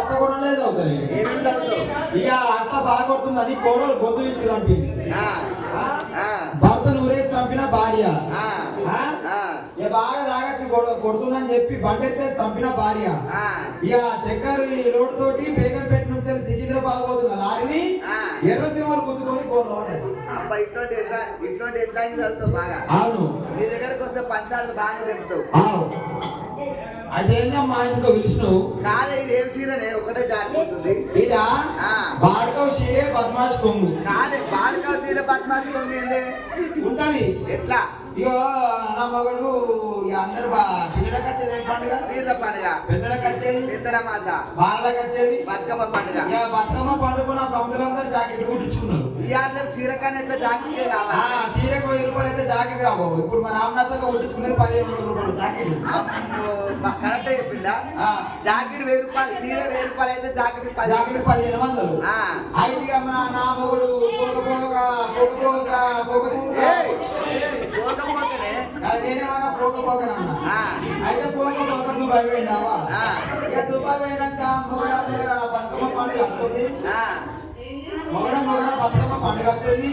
అత్త కూడా లేదు అవుతుంది ఇక అత్త బాగా కొడుతుందని కోడలు గొంతు తీసుకు చంపింది భర్తను ఊరేసి చంపిన భార్య ఇక బాగా తాగచ్చి కొడుతుందని చెప్పి బండెత్తే చంపిన భార్య ఇక చక్కెర లోటు తోటి బేగంపేట నుంచి సికింద్రాబాద్ పోతున్న లారీని ఎర్రసీమలు గుద్దుకొని అవును నీ దగ్గరకు వస్తే పంచాలు బాగా తెలుపుతావు అయితే ఏందమ్మా ఇందుకో పిలిచినావు కాదు ఇది ఏం సీరనే ఒకటే జారిపోతుంది ఇదా బాడకవ్ సీరే బద్మాష్ కొంగు కాదే బాడకవ్ సీరే బద్మాష్ కొంగు ఏంది ఉంటది ఎట్లా ఇగో నా మగడు అందరు పిల్లలకు వచ్చేది ఏం పండుగ పీర్ల పండుగ పెద్దలకు వచ్చేది పెద్దరమాస బాలలకు వచ్చేది బతుకమ్మ పండుగ ఇక బతుకమ్మ పండుగ నా సముద్రందరూ జాకెట్ కుట్టించుకున్నారు ఈ ఆటలో చీరకాని ఎట్లా జాకెట్ కావాలి సీరకు 1000 రూపాయలు అయితే జాకెట్ రావు ఇప్పుడు మన రామనాథంగా కుట్టించుకునేది 1500 రూపాయలు జాకెట్ కరెక్ట్ చెప్పిందా జాకెట్ 1000 రూపాయలు సీర 1000 రూపాయలు అయితే జాకెట్ 1500 అయితే ఇక నా మగడు నేనేమన్నా పోకపోకనన్నా అయితే పోకపోక దుబాయ్ పోయినావా ఇక దుబాయ్ పోయినాక మొగడాల దగ్గర బతుకమ్మ పండుగ వస్తుంది మొగడ బతుకమ్మ పండుగ వస్తుంది